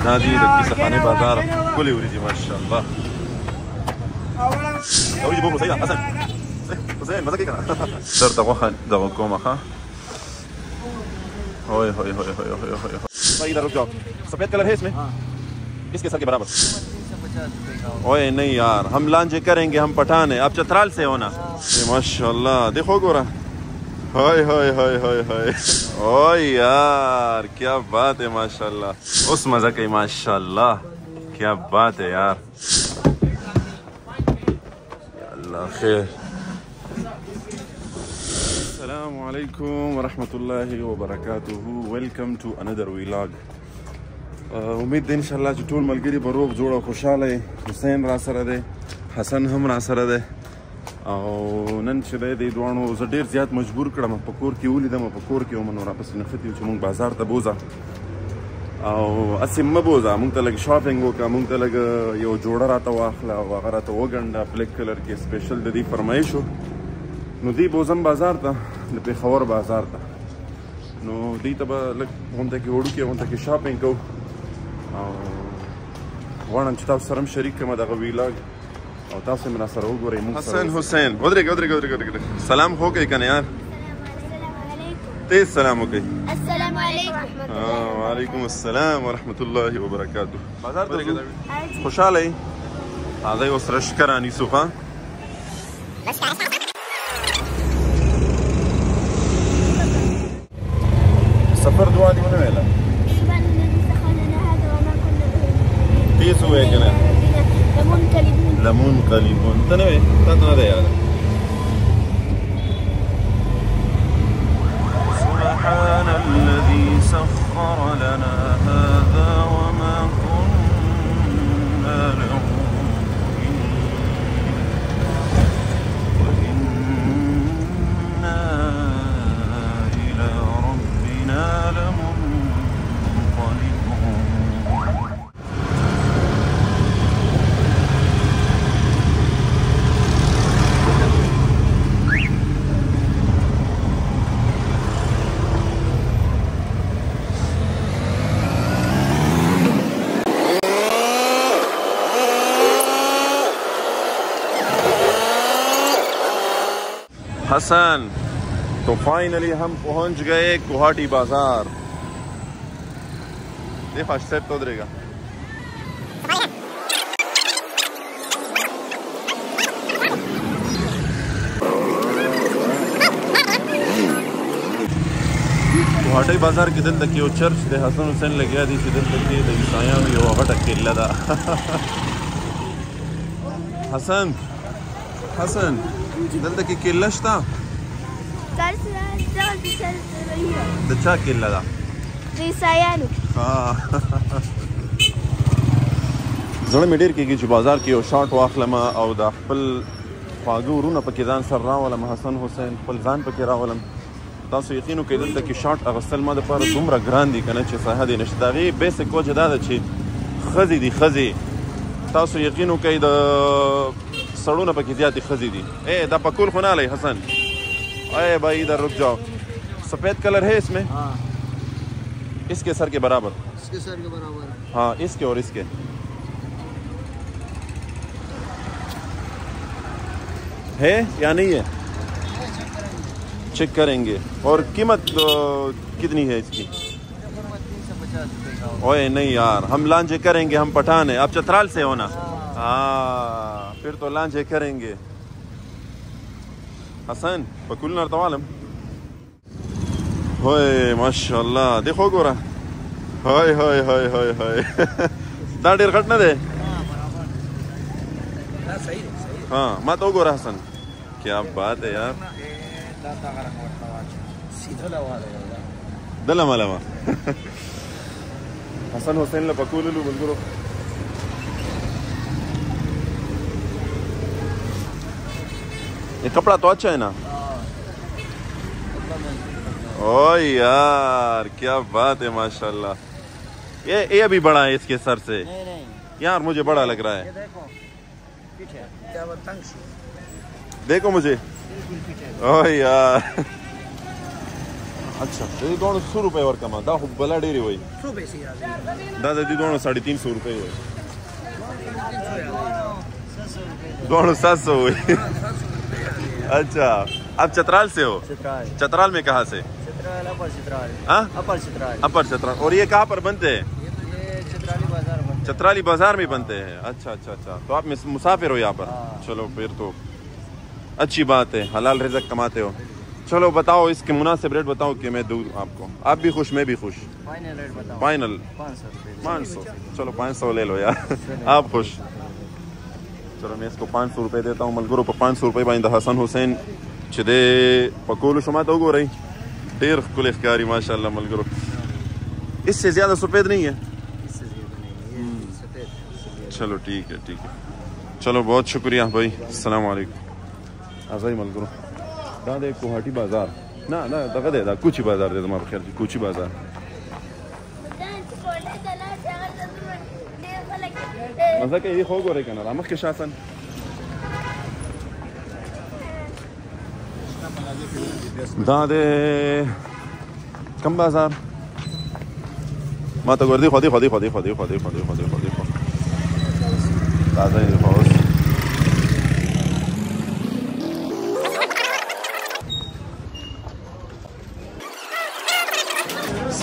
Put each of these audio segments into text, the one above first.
نادي د کیسخانه بازار کلی ورځي ماشاءالله. او يجيبوا له سيدنا حسن حسين مزاجك انا درت غوخه دغه کومه ها هوي هوي هوي هوي هوي هوي طيب रुक जाओ. सफेद कलर है इसमें इसके सर के बराबर. ओए नहीं यार हम लांचे करेंगे, हम पठान है. आप चतराल से हो ना? माशाल्लाह देखो गोरा. हाय हाय हाय हाय हाय. ओए यार क्या बात है माशाल्लाह. उस मजा की माशाल्लाह क्या बात है यार. अल्लाह खैर. السلام عليكم ورحمة الله وبركاته. Welcome to another vlog. امید ان شاء الله چې ټول ملګری به روغ جوړ او خوشاله. حسین را سره دی، حسن هم را سره دی. او نن چې دی دوانو زه ډیر زیات مجبور کړم په کور کې ولیدم، په کور کې ومن راپسې نښتي چې مونږ بازار ته بوځه او اسې مه بوځه، مونږ ته لږ شاپینګ وکړه، مونږ ته لږ یو جوړه راته واخله او هغه راته وګنډه بلیک کلر کې سپیشل د دې فرمایش و. نو دی بوزم بازار ته، د پېښور بازار ته. نو دی ته به لږ غونډه کې وړو کې غونډه کې شاپینګ کوو او غواړم چې تاسو سره هم شریک کړم دغه ویلاګ او تاسو هم راسره وګورئ. حسن حسین ودرېږه ودرېږه ودرېږه. سلام خو کوئ که نه یار؟ تیز سلام وکړئ. السلام علیکم. وعلیکم السلام ورحمة الله وبرکاته. بازار ته ځو؟ خوشحاله یې؟ هغه یې اوس رشکه رانیسو ښه. سفر دعا دي ونه ویله تیز ووایه که نه؟ لمون قلیبون ته نه وایې؟ تا ته نه ده یاده. سبحان الذي سخر لنا هذا وما كنا له وإنا إلى ربنا لمنقلبون. حسن तो फाइनली हम पहुंच गए गुवाहाटी बाजार. ये फर्स्ट सेट तो उधरेगा. गुवाहाटी बाजार के दिल तक यो चर्च दे हसन हुसैन लगे दी सी दिल तक दे ईसाइयां भी हो हट अकेला दा. حسن حسن दिल तक केला شتا د چا کله ده؟ د عیسایانو. زړه مې ډېر کېږي چې بازار کې یو شاټ واخلم او د خپل خواږه ورونه پکې ځان سره راولم، حسن حسین خپل ځان پکې راولم. تاسو یقین وکړئ دلته کې شاټ اخیستل ما دپاره دومره ګران دي که نه چې ساحه دې نشته. د هغې بیسک وجه دا ده چې ښځې دي ښځې. تاسو یقین وکړئ د سړونه پکې زیاتې ښځې دي. دا پکول خو نه هلی حسن. अरे भाई इधर रुक जाओ. सफेद कलर है इसमें? हाँ. इसके सर के बराबर? इसके सर के बराबर. हाँ इसके और इसके. है या नहीं है? चेक करेंगे. और कीमत कितनी है इसकी? 350 रुपये का. ओए नहीं यार हम लांचे करेंगे, हम पठान है. आप चतराल से हो ना? हाँ फिर तो लांचे करेंगे. حسن بكلنا ارتوالم. هاي ما شاء الله देखो गोरा. هاي هاي هاي هاي هاي. دا ډیر غټ نه دی. برابر. دا صحیح دی. हाँ ما تو गोरा حسن. क्या बात है यार. دا تا غره ورته واچ. سیده لواله. دلم علما. حسن حسین له پکوللو بلګرو. ये कपड़ा तो अच्छा है ना? ओ यार क्या बात है माशाल्लाह. ये अभी बड़ा है इसके सर से? नहीं. यार मुझे बड़ा लग रहा है. ये देखो पीछे क्या तंग. देखो मुझे. ओ यार अच्छा दې دوه 100 روپے ورکما دا خو بل ډېری وای 100 پیسې راځي دا د دې دوه 350 روپے وای दोनों 700 हुई अच्छा आप चतराल से हो चतराल में कहाँ से अपर चतराल और ये कहाँ पर बनते हैं चतराली बाजार में बनते हैं अच्छा अच्छा अच्छा तो आप मुसाफिर हो यहाँ पर चलो फिर तो अच्छी बात है हलाल रिज़्क़ कमाते हो चलो बताओ इसके मुनासिब रेट बताओ कि मैं दूँ आपको आप भी खुश मैं भी खुश फाइनल 500 चलो 500 ले लो यार आप खुश चलो मैं इसको 500 रुपये देता हूँ मलगुरो पर 500 रुपये बाइंदा हसन हुसैन चिदे पकोलू शुमा तो गो रही ढेर कुल इख्तियारी माशाल्लाह मलगुरो इससे ज़्यादा सफ़ेद नहीं है चलो ठीक है चलो बहुत शुक्रिया भाई अस्सलाम वालेकुम आज़ाई मलगुरो दादा एक कोहाटी बाजार ना दगा दे दा कुछ बाजार दे तुम्हारा ख्याल कुछ बाजार मज़ा के ये खो गो रही कना रामख के शासन दादे कम बाजार माता गर्दी खोदी दादा ये बहुत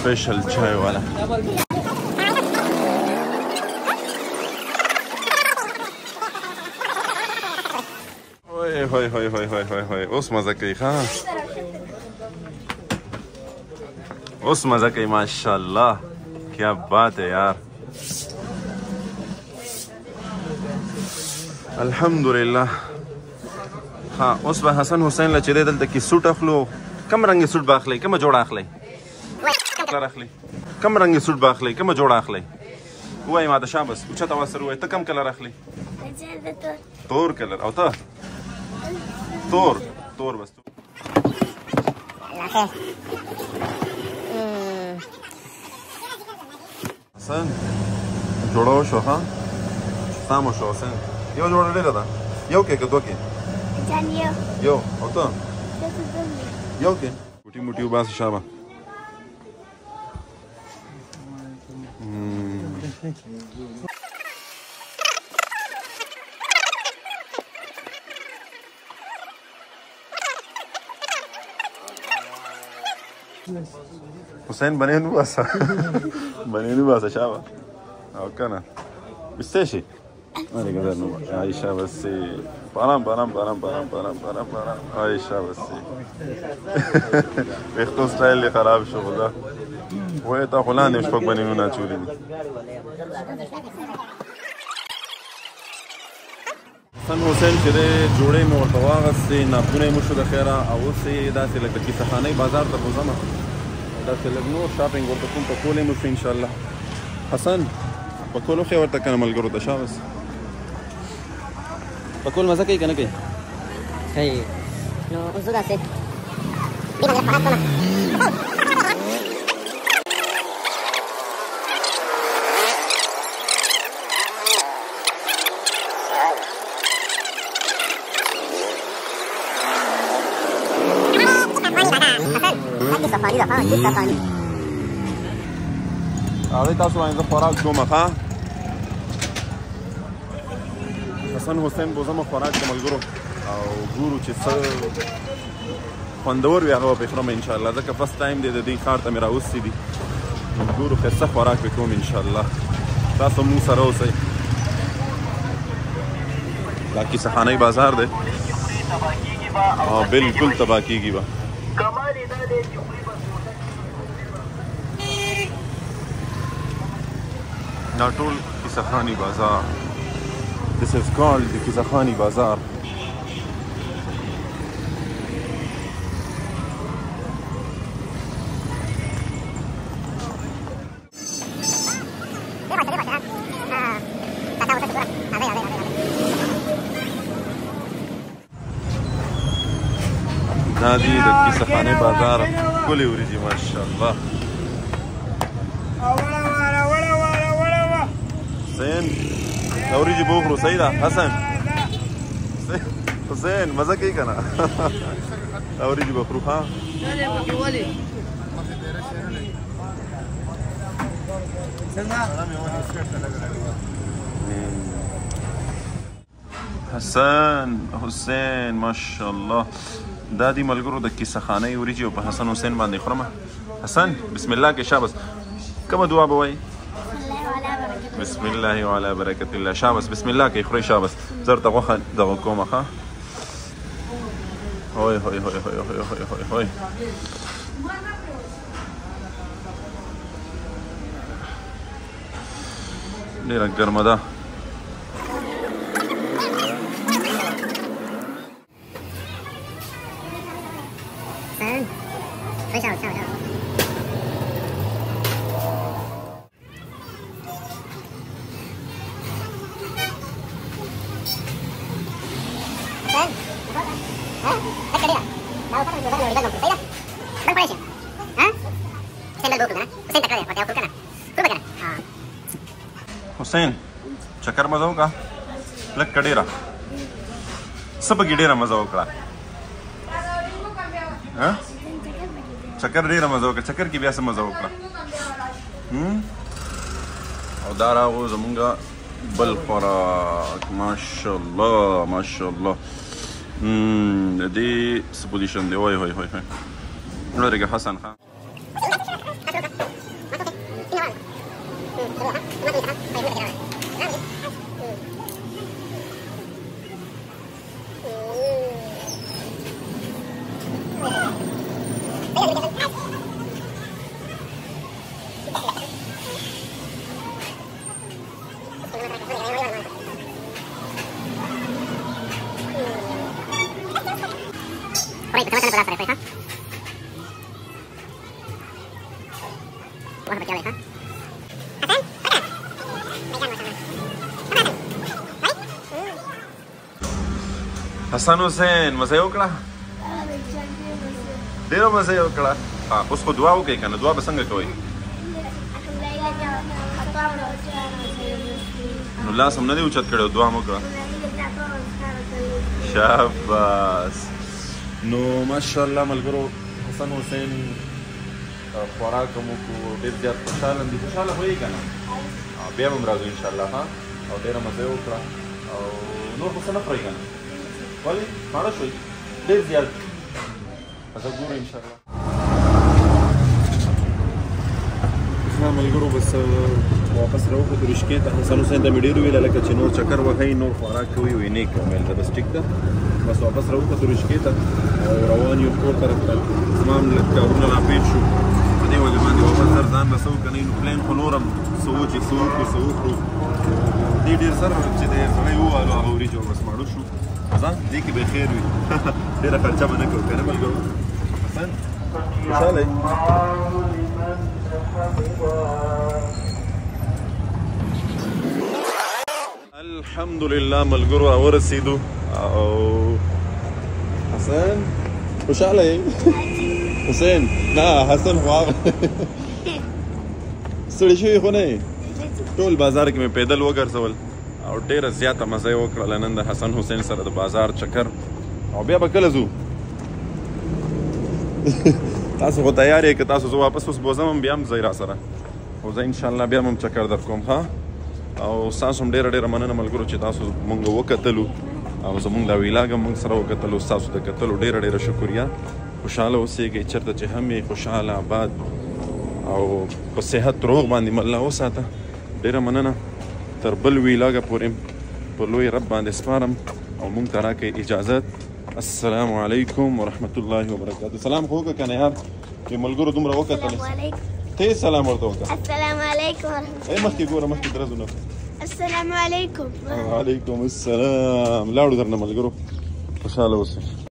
स्पेशल चाय वाला होय उस मजा की हाँ उस मजा की माशाल्लाह क्या बात है यार अल्हम्दुलिल्लाह हाँ उस बा हसन हुसैन लचदे दल तक की सूट अखलो कम रंगी सूट बाखले कम जोड़ा अखले कम रंगी सूट बाखले कम जोड़ा अखले हुआ माता शाबस पूछा तवासर हुआ कम कलर अखले तोर कलर औता तोर बस हसन जोड़ो शो हाँ सामो शो हसन यो जोड़ा ले रहा यो के दो के यो औता यो के मुटी मुटी उबास शाबा حسين بنينو باسا شابه او كان بستشي انا قدر نو عايشه بس بارام عايشه بس بيختو ستايل اللي خراب شغل ده ويتا فلان مش فوق بنينو ناتشولي حسن حسین چې جوړې مې ورته واغستې ناپونه یې مو شو د خیره او اوس یې داسې لکه کیسهخانۍ بازار ته بوځمه داسې لږ نور شاپینګ ورته کوم پکول یې مو شو انشاءالله حسن پکول وښیه ورته که نه ملګرو ته شا بس پکول مزه کوي که نه کوي کوي نو اوس زه داسې بېله مې خوراک کړمه هغه تاسو باندې خوراک کوم ښه حسن حسین بوزم خوراک د ملګرو او ګورو چې څه خوندور وي هغه به خورم ان شاء الله ځکه فرست ټایم دی د دې ښار ته مې راوستي دي ګورو ښه خوراک به کوم ان شاء الله تاسو موږ سره اوسئ دا کیسهخانۍ بازار دی بالکل تباه کېږي به Natul Kisakhani Bazaar. This is called the Kisakhani Bazaar. Nadi the Kisakhani Bazaar. Kuli uriji mashallah. حسين اوريجي بوخرو سيدة حسن حسين مزه کوي کنه اوريجي بوخرو ها حسین ماشاءالله دا دی ملګرو د کیسه خانه وریجې او په حسن حسین باندې خورمه. حسن بسم الله کې شابس کومه دعا به وایي؟ بسم الله وعلى برکت الله. شابس بسم الله کې خوري شابس. زر ته غوښه دغه کومه ښه. هوی هوی هوی هوی هوی هوی هوی ډېره ګرمه ده. حسین چکر مزه وکړه لږ ډېره څه پکې ډېره مزه وکړه چکر ډېره مزه وکړه چکر کې بیا څه مزه وکړه او دا راغو زمونږ بل خوراک ماشاءالله ماشاءالله د دې څه پوزیشن دی وای وای وای ورګه حسن خان حسن حسین مزه یې وکړه ډېره مزه یې وکړه اوس خو دعا وکړئ که نه دعا به څنګه کوئ نو لاس هم نه دی اوچت کړی دعا مو وکړه شاباس نو ماشاءالله ملګرو حسن حسین خوراک مو وکړو ډېر زیات خوشحاله دي خوشحاله خو یې که نه بیا به هم راځو انشاءالله ها او ډېره مزه یې وکړه او نور خو څه نه خورئ که نه ولې ماړه شوي ډېر زیات اته ګورو انشاءالله ملګرو بس واپس راوخوتو رشکې ته حسن حسین ته مې ډېر وویل لکه چې نور چکر وهئ نور خوراک کوئ وایي نه کوم ویل ته بس ټیک ده بس واپس راوخوتو رشکې ته او روان یو کور طرف ته زما هم لږ کارونه راپېښ شو په دې وجه باندې واپس سر ځان به څه وکنئ نو پلین خو نور هم څه و چې څه وکړو څه وکړو دې ډېر سر چې دی سړی ووهلو هغه وریجو بس ماړه شو ځه دې کې به خیر وي ډېره خرچه به نه کوو که نه ملګرو حسن خوشحاله الحمدلله ملګرو راورسېدو او حسن خوشحاله یې حسین نه حسن خو هغه ستړي شوي خو نه یې ټول بازار کې مې پیدل وګرځول او ډېره زیاته مزه یې وکړله نن د حسن حسین سره د بازار چکر او بیا به کله ځو تاسو خو تیار یې که تاسو زه واپس اوس بوځم هم بیا هم ځئ را سره خو زه انشاءالله بیا هم چکر در کوم ښه او ستاسو هم ډېره ډېره مننه ملګرو چې تاسو مونږ وکتلو او زمونږ دا ویلاګ هم مونږ سره وکتلو ستاسو د کتلو ډېره ډېره شکریه خوشحاله اوسېږئ چېرته چې هم یې خوشحاله آباد او په صحت روغ باندې مله وساته ډېره مننه تر بل ویلاګه پورې په لوی رب باندې سپارم او مونږ ته راکئ اجازت السلام علیکم ورحمت الله وبرکاته سلام خو وکړه که نه یار چې ملګرو دومره وکتلې ته یې سلام ورته وکړه السلام علیکم ورحمت ای مخکې ګوره مخکې درځو نه السلام علیکم وعلیکم السلام لاړو درنه ملګرو خوشحاله اوسئ